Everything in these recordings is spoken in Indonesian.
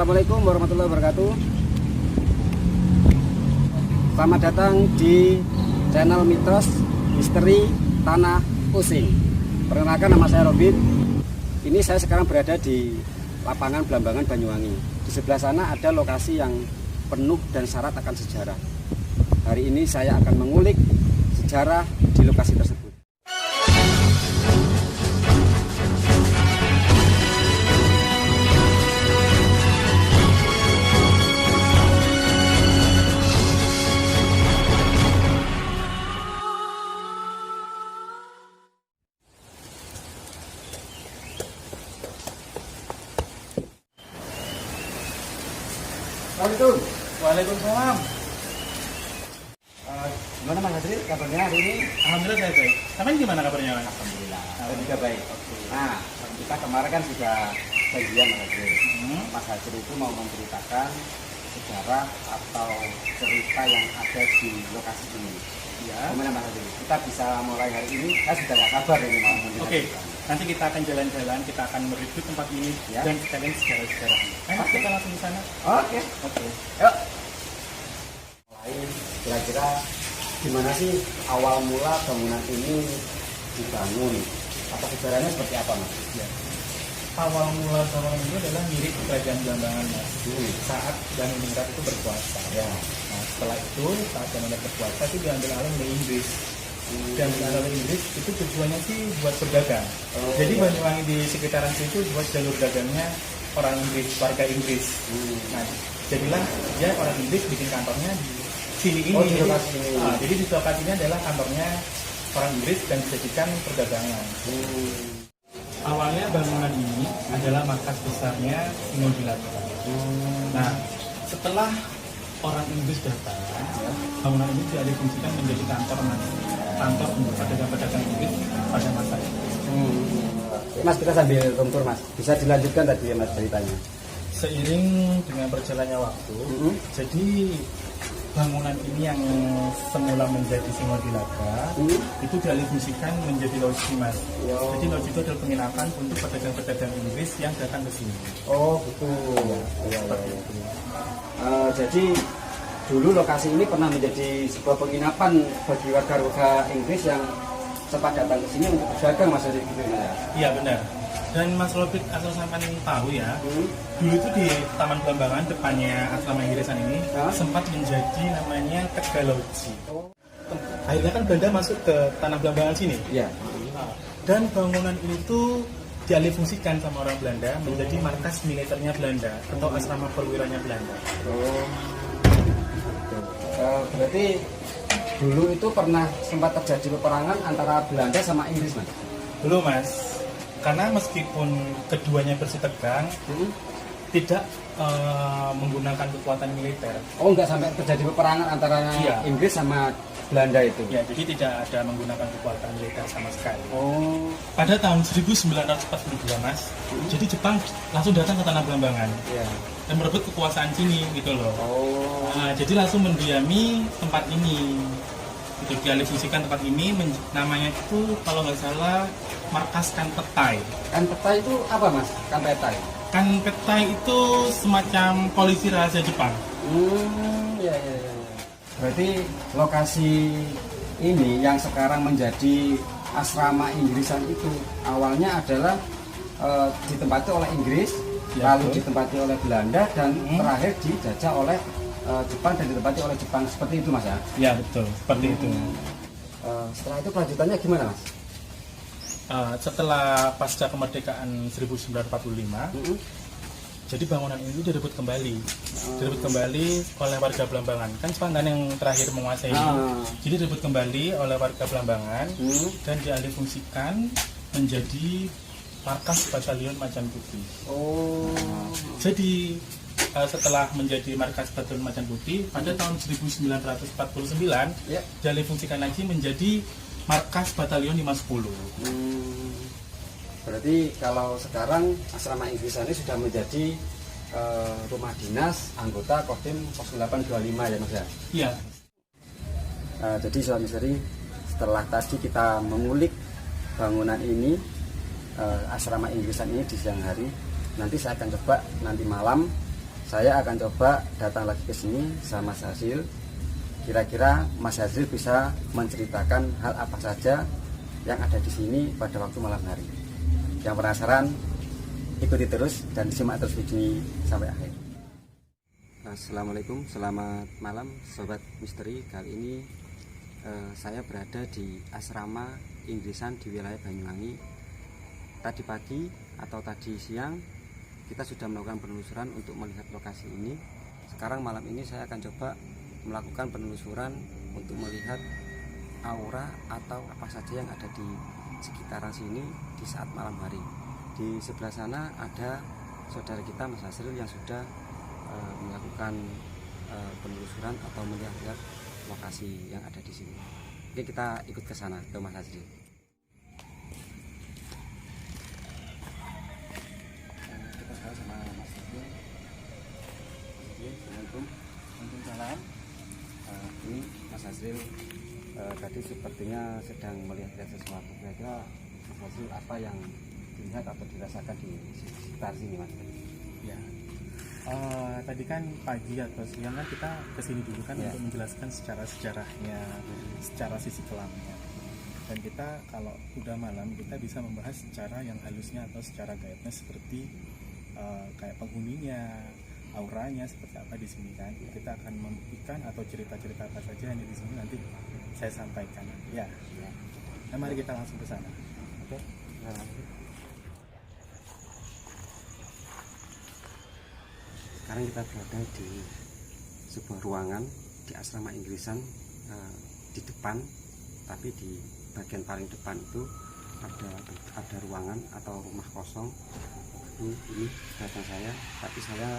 Assalamualaikum warahmatullahi wabarakatuh. Selamat datang di channel Mitos Misteri Tanah Using. Perkenalkan, nama saya Robin. Ini saya sekarang berada di lapangan Blambangan, Banyuwangi. Di sebelah sana ada lokasi yang penuh dan syarat akan sejarah. Hari ini saya akan mengulik sejarah di lokasi tersebut. Assalamualaikum. Waalaikumsalam. Gimana Mas Hadri kabarnya hari ini? Alhamdulillah saya baik. Sampai gimana kabarnya Mas? Alhamdulillah. Saya juga baik. Nah, kita kemarin kan sudah janjian Mas Hadri. Mas Hadri itu mau menceritakan sejarah atau cerita yang ada di lokasi ini. Ya. Gimana Mas Hadri? Kita bisa mulai hari ini. Saya sudah gak sabar ini mau menceritakan. Oke. Nanti kita akan jalan-jalan, kita akan mereview tempat ini Ya. dan sekalian sejarah-sejarahnya. Ayo kita langsung ke sana. Oke. Oke. Yuk. Mulai kira-kira gimana sih awal mula bangunan ini dibangun? Atau sejarahnya seperti apa Mas? Ya. Awal mula bangunan ini adalah milik kerajaan Blambangan Mas. Saat Daningrat itu berkuasa. Ya. Nah, setelah itu saat Daningrat berkuasa itu diambil alih oleh Inggris. Dan diambil oleh Inggris itu tujuannya sih buat berdagang. Jadi iya. Banyuwangi di sekitaran situ buat jalur dagangnya orang Inggris, warga Inggris. Nah, jadilah dia orang Inggris bikin kantornya di sini ini. Oh, di lokasi ini. Jadi di lokasinya adalah kantornya orang Inggris dan dijadikan perdagangan. Awalnya bangunan ini adalah markas besarnya Singojilata. Nah, setelah orang Inggris datang, bangunan ini dialihfungsikan menjadi kantor untuk pedagang-pedagang Inggris pada masa itu. Mas, kita sambil tumpur Mas. Bisa dilanjutkan tadi ya Mas ceritanya. Seiring dengan berjalannya waktu, jadi bangunan ini yang semula menjadi Singojilata itu dialihfungsikan menjadi loji Mas. Jadi loji itu adalah penginapan untuk pedagang-pedagang Inggris yang datang ke sini. Oh betul. Seperti itu. Jadi dulu lokasi ini pernah menjadi sebuah penginapan bagi warga-warga Inggris yang sempat datang ke sini untuk berdagang Mas Hadri gitu ya. Iya benar. Dan Mas Robin asal sampai tahu ya, dulu itu di Taman Blambangan depannya asrama Inggrisan ini sempat menjadi namanya Tegaloji. Akhirnya kan Belanda masuk ke tanah Blambangan sini. Iya. Dan bangunan ini tuh dialihfungsikan sama orang Belanda menjadi markas militernya Belanda atau asrama perwiranya Belanda. Berarti dulu itu pernah sempat terjadi peperangan antara Belanda sama Inggris Mas? Dulu Mas, karena meskipun keduanya bersih tegang, tidak menggunakan kekuatan militer. Oh, nggak sampai terjadi peperangan antara Inggris sama Belanda itu? Ya, jadi tidak ada menggunakan kekuatan militer sama sekali. Oh. Pada tahun 1942 Mas, jadi Jepang langsung datang ke tanah Blambangan dan merebut kekuasaan sini gitu loh. Nah, jadi langsung mendiami tempat ini. Itu dialihfungsikan tempat ini, namanya itu kalau nggak salah markas Kanpetai. Kanpetai itu apa Mas? Kanpetai? Kanpetai itu semacam polisi rahasia Jepang. Ya. Berarti lokasi ini yang sekarang menjadi asrama Inggrisan itu awalnya adalah ditempati oleh Inggris, lalu ditempati oleh Belanda dan terakhir dijajah oleh Jepang dan ditempati oleh Jepang, seperti itu Mas ya? Ya betul, seperti itu. Setelah itu kelanjutannya gimana Mas? Setelah pasca kemerdekaan 1945, jadi bangunan ini direbut kembali oleh warga Blambangan. Kan Jepang kan yang terakhir menguasai ini. Jadi direbut kembali oleh warga Blambangan dan dialihfungsikan menjadi markas Batalion Macan Putih. Jadi setelah menjadi markas Batalion Macan Putih pada tahun 1949 dialihfungsikan lagi menjadi markas Batalion 510. Berarti kalau sekarang asrama Inggrisan ini sudah menjadi rumah dinas anggota Kodim 0825 ya Mas ya? Iya. Jadi Sobat Misteri, setelah tadi kita mengulik bangunan ini, asrama Inggrisan ini di siang hari, nanti saya akan coba nanti malam saya akan coba datang lagi ke sini sama Mas Hasil. Kira-kira Mas Hasil bisa menceritakan hal apa saja yang ada di sini pada waktu malam hari. Yang penasaran, ikuti terus dan simak terus video ini sampai akhir. Assalamualaikum, selamat malam Sobat Misteri. Kali ini saya berada di asrama Inggrisan di wilayah Banyuwangi. Tadi pagi atau tadi siang kita sudah melakukan penelusuran untuk melihat lokasi ini. Sekarang malam ini saya akan coba melakukan penelusuran untuk melihat aura atau apa saja yang ada di sekitaran sini di saat malam hari. Di sebelah sana ada saudara kita Mas Hasril yang sudah melakukan penelusuran atau melihat lokasi yang ada di sini. Oke, kita ikut ke sana ke Mas Hasril. Kita sekarang sama Mas Hasril. Assalamualaikum. Waalaikumsalam. Ini Mas Hasril tadi sepertinya sedang melihat sesuatu. Kira-kira Mas Hasril apa yang dilihat atau dirasakan di sekitar sini, Mas? Ya. Tadi kan pagi atau siang kan kita kesini dulu kan untuk menjelaskan secara sejarahnya, secara sisi kelamnya. Dan kita kalau udah malam kita bisa membahas secara yang halusnya atau secara gaibnya seperti kayak penghuninya, auranya seperti apa di sini kan. Kita akan membuktikan atau cerita-cerita apa saja yang di sini nanti saya sampaikan. Ya. Nah, mari kita langsung ke sana. Oke. Sekarang kita berada di sebuah ruangan di asrama Inggrisan, di depan, tapi di bagian paling depan itu ada ruangan atau rumah kosong. Ini belakang saya, tapi saya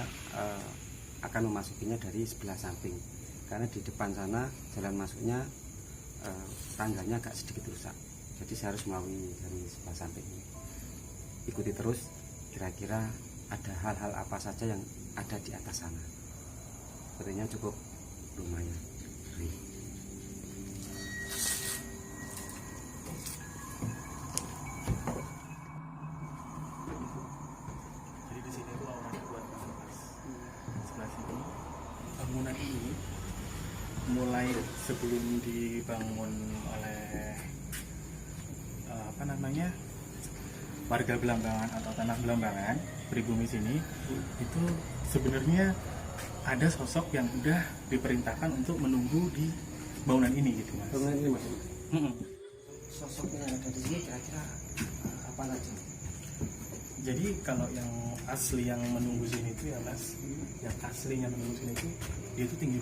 akan memasukinya dari sebelah samping karena di depan sana jalan masuknya tangganya agak sedikit rusak, jadi saya harus melalui dari sebelah samping ini. Ikuti terus, kira-kira ada hal-hal apa saja yang ada di atas sana. Sepertinya cukup lumayan. Jadi di sini tuh auranya kuat banget. Sebelah sini bangunan ini mulai sebelum dibangun oleh warga Belambangan atau tanah Belambangan, pribumi sini itu sebenarnya ada sosok yang udah diperintahkan untuk menunggu di bangunan ini gitu, Mas. Bangunan ini, Mas. Sosoknya yang ada di sini kira-kira apa aja? Jadi kalau yang asli yang menunggu sini itu ya, Mas, yang aslinya menunggu sini itu dia itu tinggi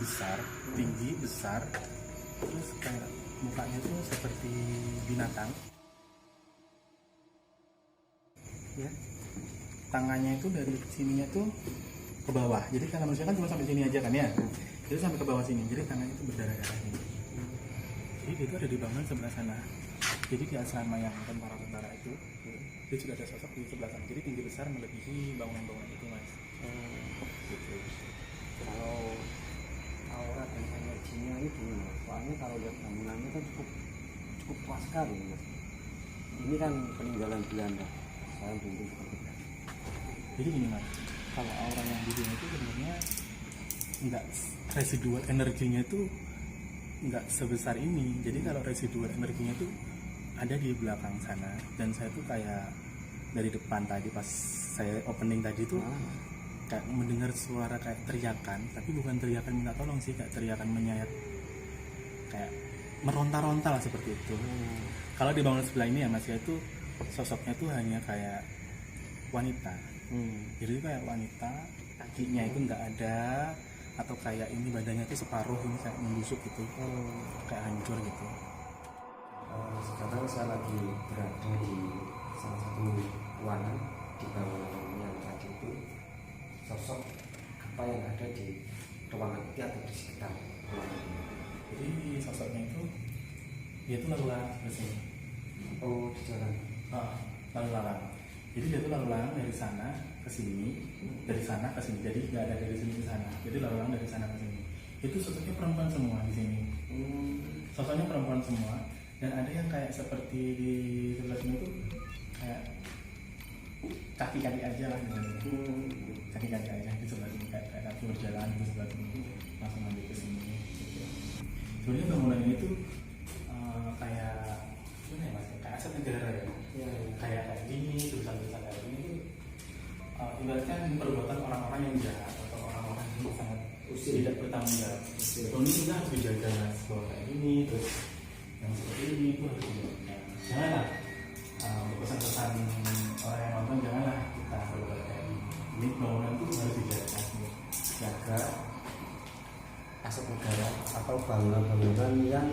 besar, terus kayak mukanya tuh seperti binatang. Ya, tangannya itu dari sininya tuh ke bawah. Jadi kalau manusia kan cuma sampai sini aja kan ya, itu sampai ke bawah sini. Jadi tangannya itu berdarah-darah ini. Jadi itu ada di bangunan sebelah sana. Jadi di asrama yang tentara-tentara itu, dia juga ada sosok di sebelah sana. Jadi tinggi besar melebihi bangunan-bangunan itu, Mas. Gitu. Kalau aura dan energinya ini gimana? Soalnya kalau lihat bangunannya kan cukup tua sekali, Mas. Ini kan peninggalan Belanda. Saya beruntung seperti itu. Jadi gini, Mas, kalau aura yang di sini itu sebenarnya nggak, residual energinya itu nggak sebesar ini. Jadi kalau residual energinya itu ada di belakang sana. Dan saya tuh kayak dari depan tadi pas saya opening tadi tuh kayak mendengar suara kayak teriakan, tapi bukan teriakan minta tolong sih, kayak teriakan menyayat, kayak meronta-ronta lah seperti itu. Kalau di bangunan sebelah ini ya, Mas, ya itu sosoknya tuh hanya kayak wanita. Jadi kayak wanita, kakinya itu nggak ada, atau kayak ini badannya tuh separuh ini kayak membusuk gitu, kayak hancur gitu. Sekarang saya lagi berada di salah satu ruangan di bangunan yang tadi itu. Sosok apa yang ada di ruangan itu atau di sekitar ruangan ini? Jadi sosoknya itu dia tuh lalu lalang ke sini. Oh, di jalan. Lalu lalang. Jadi dia tuh lalu lalang dari sana ke sini, dari sana ke sini. Jadi nggak ada dari sini ke sana. Jadi lalu lalang dari sana ke sini. Itu sosoknya perempuan semua di sini. Sosoknya perempuan semua. Dan ada yang kayak seperti di sebelah sini tuh kayak kaki-kaki aja lah gitu. kaki sebelah sini, kayak kaki berjalan di sebelah sini, langsung lanjut ke sini. Gitu. Sebenarnya bangunan ini tuh kayak gimana ya mas? Kayak aset negara ya. Kayak gini, tulisan-tulisan kayak gini tuh ibaratnya perbuatan orang-orang yang jahat atau orang-orang yang sangat tidak bertanggung jawab. Ini kita harus dijaga mas, bahwa kayak gini, terus yang seperti ini itu harus dijaga. Janganlah untuk pesan-pesan orang yang nonton, janganlah kita berbuat kayak gini. Ini bangunan itu harus dijaga. Jaga aset negara atau bangunan-bangunan yang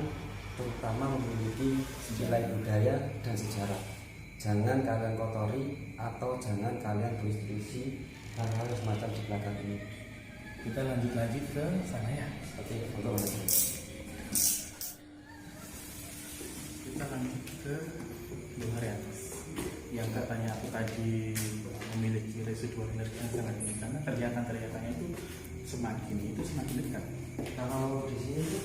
terutama memiliki nilai budaya dan sejarah. Jangan kalian kotori atau jangan kalian berdiskusi hal-hal semacam di belakang ini. Kita lanjut lagi ke sana ya. Seperti untuk Kita lanjut ke luar ya mas. Yang katanya aku tadi memiliki residual energi yang sangat tinggi, karena kelihatan-kelihatannya itu semakin dekat. kalau di sini tuh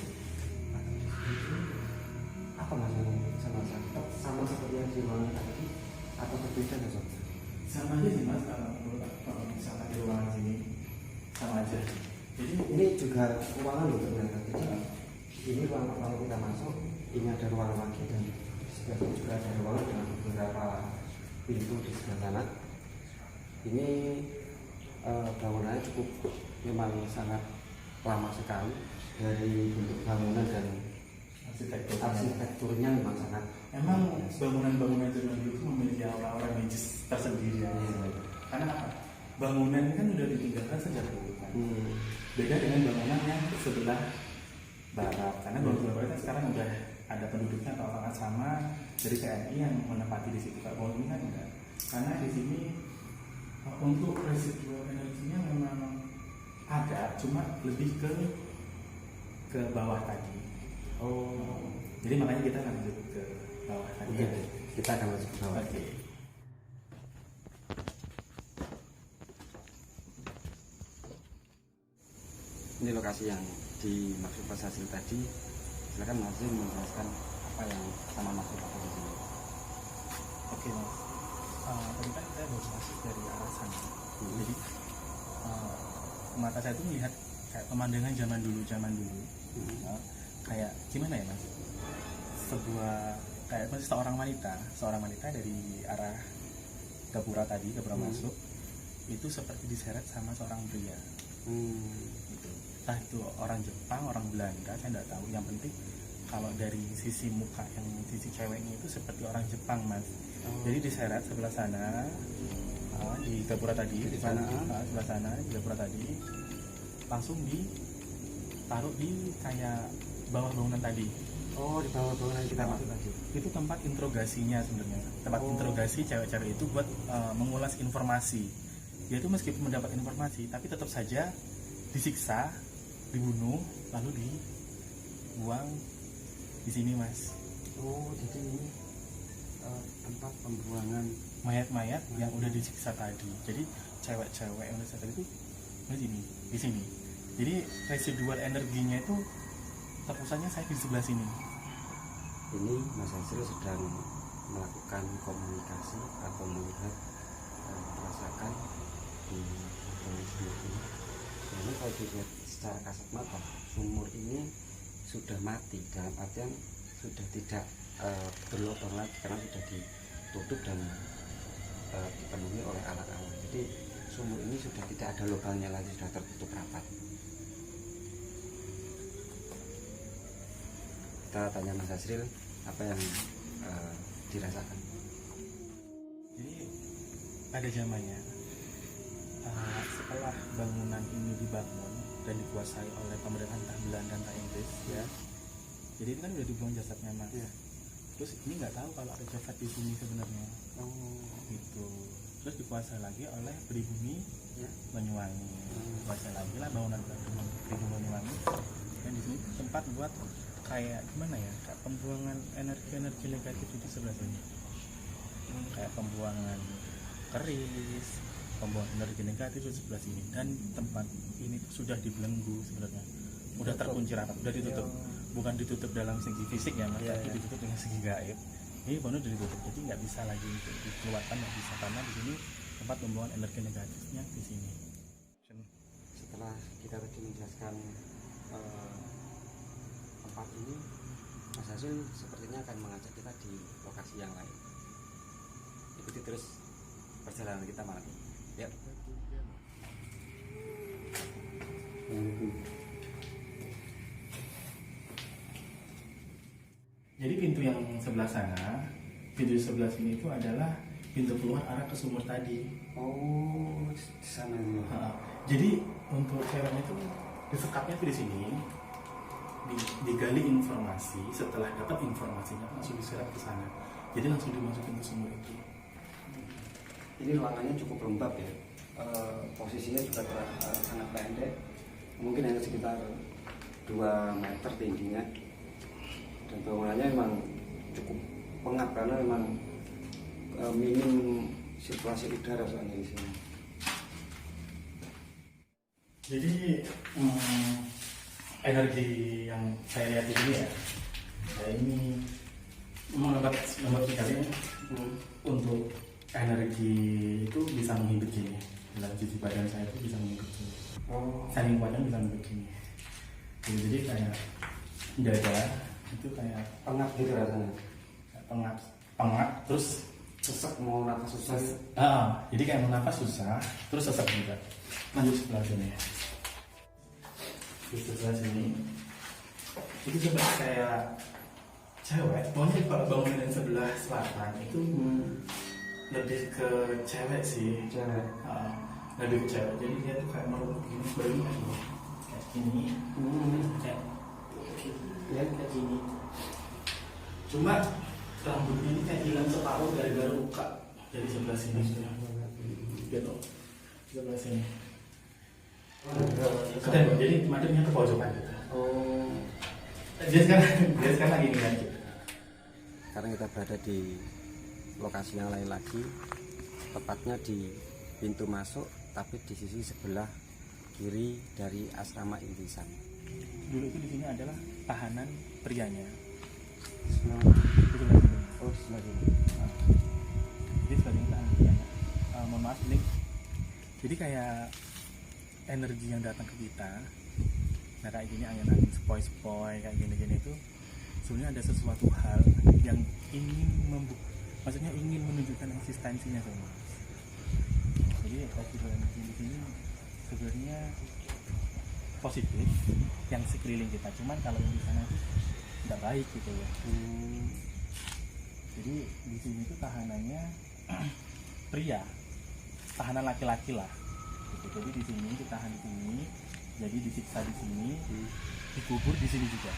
apa mas sama seperti yang di ruangan tadi atau berbeda nggak sob? Sama aja sih mas, kalau misalkan di ruangan sini sama aja. Jadi Ini juga ruangan loh ternyata. Jadi ini ruangan kalau kita masuk, ini ada ruangan lagi dan di sebelah sini juga ada ruangan dengan beberapa pintu di sebelah sana. Ini bangunannya cukup memang sangat lama sekali, dari bentuk bangunan dan arsitekturnya memang sangat. emang bangunan-bangunan zaman dulu itu memiliki aura-aura magis tersendiri ya. Karena apa? Bangunan ini kan udah ditinggalkan sejak dulu kan. Beda dengan bangunan yang sebelah barat, karena bangunan barat kan sekarang udah ada penduduknya atau orang sama dari TNI yang menempati di situ. Kalau ini kan enggak, karena di sini untuk residual energinya memang ada, cuma lebih ke bawah tadi. Jadi makanya kita lanjut ke bawah tadi. Oke, kita akan masuk ke bawah. Oke. Ini lokasi yang dimaksud Mas Hasil tadi. Silakan Mas Hasil menjelaskan apa yang sama maksud apa di sini. Oke mas. Tadi kan saya baru masuk dari arah sana. Jadi mata saya tuh melihat kayak pemandangan zaman dulu. Kayak gimana ya mas? Kayak seorang wanita dari arah gapura masuk itu seperti diseret sama seorang pria. Gitu. Entah itu orang Jepang, orang Belanda, saya tidak tahu. Yang penting kalau dari sisi muka yang sisi ceweknya itu seperti orang Jepang mas. Jadi diseret sebelah sana di gapura tadi, di sana sebelah sana di gapura tadi, langsung ditaruh di kayak bawah bangunan tadi. Di bawah bangunan kita masuk tadi. Itu tempat interogasinya sebenarnya. Tempat interogasi cewek-cewek itu buat mengulas informasi. Dia itu meskipun mendapat informasi, tapi tetap saja disiksa, dibunuh, lalu dibuang di sini mas. Jadi ini tempat pembuangan Mayat-mayat yang udah disiksa tadi. Jadi cewek-cewek yang udah disiksa tadi itu di sini. Jadi residual energinya itu terpusatnya saya di sebelah sini. Ini Mas Hasil sedang melakukan komunikasi atau melihat merasakan di sumur ini. Ini kalau dilihat secara kasat mata, sumur ini sudah mati, dalam artian sudah tidak berlubang lagi karena sudah ditutup dan dipenuhi oleh alat-alat. Jadi sumur ini sudah tidak ada lubangnya lagi, sudah tertutup rapat. Kita tanya Mas Hasril apa yang dirasakan. Jadi pada zamannya setelah bangunan ini dibangun dan dikuasai oleh pemerintahan entah Belanda entah Inggris ya. Jadi ini kan udah dibuang jasadnya mas. Terus ini nggak tahu kalau ada jasad di sini sebenarnya. Gitu. Terus dikuasai lagi oleh pribumi Banyuwangi. Dikuasai lagi lah bangunan pribumi Banyuwangi. Dan di sini tempat buat kayak gimana ya? Kayak pembuangan energi negatif di sebelah sini. Kayak pembuangan keris, pembuangan energi negatif di sebelah sini. Dan tempat ini sudah dibelenggu sebenarnya. Udah terkunci rapat, udah ditutup. Bukan ditutup dalam segi fisik ya, tapi ditutup dengan segi gaib. Ini bangunan udah ditutup, jadi nggak bisa lagi dikeluarkan, nggak bisa, karena di sini tempat pembuangan energi negatifnya di sini. setelah kita tadi menjelaskan tempat ini, Mas Hasil sepertinya akan mengajak kita di lokasi yang lain. Ikuti terus perjalanan kita malam ini. Yuk. Jadi pintu yang sebelah sana, pintu sebelah sini itu adalah pintu keluar arah ke sumur tadi. Oh, di sana. Jadi untuk ceweknya itu disekapnya di sini, digali informasi. Setelah dapat informasinya langsung diseret ke sana. Jadi langsung dimasukin ke sumur itu. Ini ruangannya cukup lembab ya. Posisinya juga sangat pendek. Mungkin hanya sekitar 2 meter tingginya. Dan bangunannya memang cukup pengap karena memang minim sirkulasi udara soalnya di sini. Jadi energi yang saya lihat di sini ya, saya ini memang lembat sekali untuk energi itu bisa menghimpit gini. Dalam sisi badan saya itu bisa menghimpit gini. Saking kuatnya bisa menghimpit gini. Jadi kayak dada itu kayak Pengap gitu rasanya. pengap terus Sesek, mau nafas susah. jadi kayak mau nafas susah terus sesek juga. Lanjut sebelah sini, di sebelah sini itu sebelah kayak cewek. Pokoknya kalau bangunan yang sebelah selatan itu lebih ke cewek sih. Lebih ke cewek, jadi dia tuh kayak merunut gini, baru kayak gini, kayak gini. Cuma rambut ini kayak hilang separuh gara-gara luka dari sebelah sini sudah gitu, sebelah sini. Jadi mademnya ke pojokan gitu. Dia sekarang lagi ngeliat gitu. Sekarang kita berada di lokasi yang lain lagi, tepatnya di pintu masuk, tapi di sisi sebelah kiri dari asrama intisan. Dulu itu di sini adalah tahanan prianya. Oh, sebelah sini. Jadi sebagai tahanan prianya. Mohon maaf ini. Jadi kayak energi yang datang ke kita, nah kayak gini angin-angin sepoi-sepoi kayak gini-gini itu sebenarnya ada sesuatu hal yang ingin maksudnya ingin menunjukkan eksistensinya semua. Jadi festival energi di sini sebenarnya positif yang sekeliling kita, cuman kalau yang di sana itu tidak baik gitu ya. Jadi di sini itu tahanannya pria, tahanan laki-laki lah. Gitu. Jadi di sini ditahan di sini, jadi disiksa di sini, dikubur di sini juga.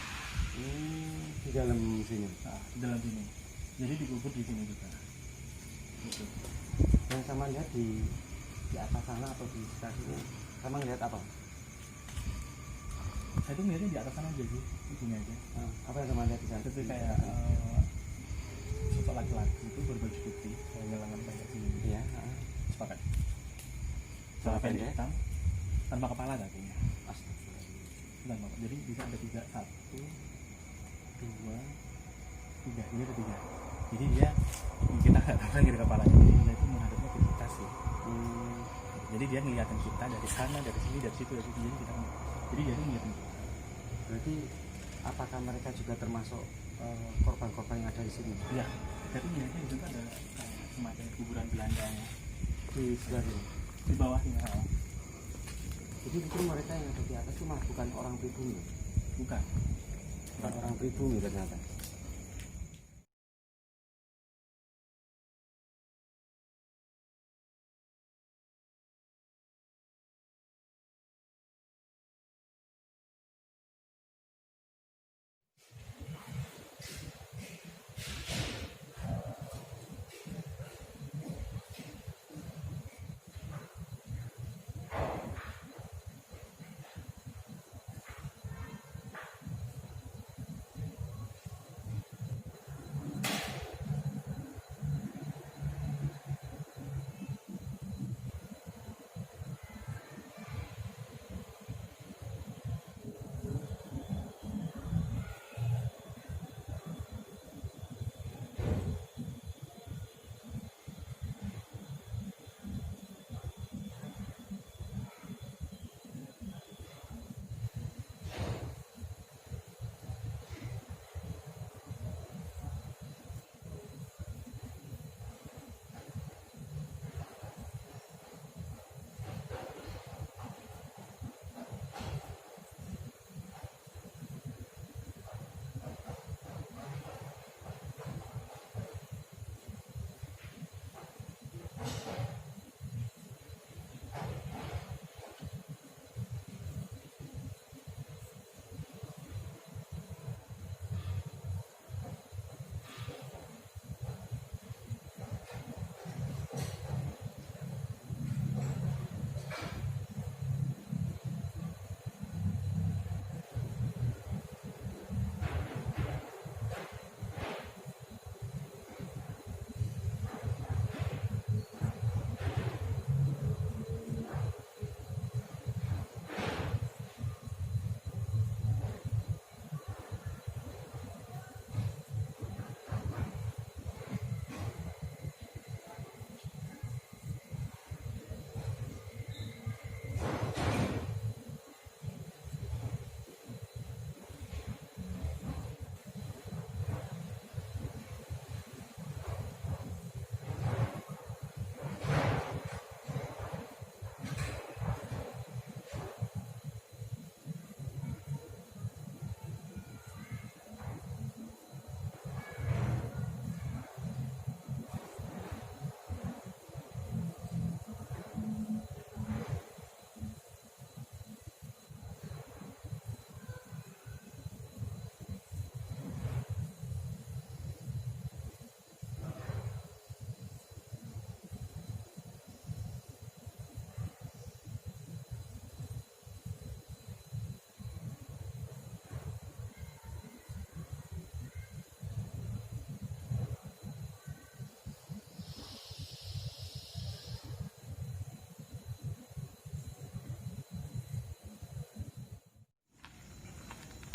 Di dalam sini. Di dalam sini. Jadi dikubur di sini juga. Gitu. Yang sama lihat di atas sana atau di sekitar sini, sama lihat apa? Saya tuh ngeliatnya di atas sana aja sih, di sini aja. Apa yang sama lihat di sana? Itu kayak sosok laki-laki itu berbaju putih, kayak ngelangan kayak sini. Iya. Sepakat. Celana pendek hitam, tanpa kepala katanya. Astagfirullah. Jadi bisa ada 3, 1, 2, 3. Ini ada 3. Jadi dia kita nggak tahu kan gitu kepalanya. Jadi dia itu menghadapnya ke kita sih. Jadi dia ngeliatin kita dari sana, dari sini, dari situ, dari situ. Jadi dia tuh ngeliatin kita. Berarti apakah mereka juga termasuk korban-korban yang ada di sini? Iya. Tapi ngeliatnya di situ ada semacam kuburan Belandanya Di sebelah sini. di bawah sini. Jadi mungkin mereka yang ada di atas itu malah bukan orang pribumi. Bukan Orang pribumi ternyata.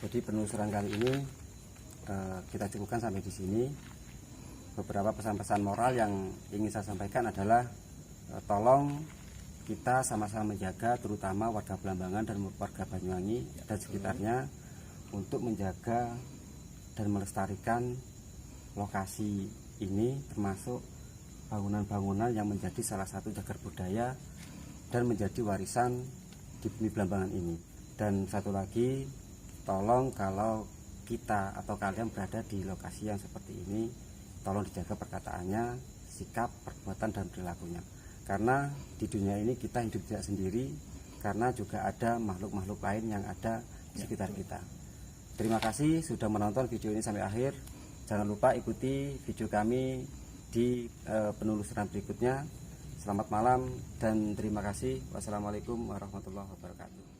Jadi penelusuran kali ini kita cukupkan sampai di sini. Beberapa pesan-pesan moral yang ingin saya sampaikan adalah tolong kita sama-sama menjaga, terutama warga Blambangan dan warga Banyuwangi dan sekitarnya, untuk menjaga dan melestarikan lokasi ini, termasuk bangunan-bangunan yang menjadi salah satu cagar budaya dan menjadi warisan di bumi Blambangan ini. Dan satu lagi, tolong kalau kita atau kalian berada di lokasi yang seperti ini, tolong dijaga perkataannya, sikap, perbuatan, dan perilakunya. Karena di dunia ini kita hidup tidak sendiri, karena juga ada makhluk-makhluk lain yang ada di sekitar kita. Terima kasih sudah menonton video ini sampai akhir. Jangan lupa ikuti video kami di penelusuran berikutnya. Selamat malam dan terima kasih. Wassalamualaikum warahmatullahi wabarakatuh.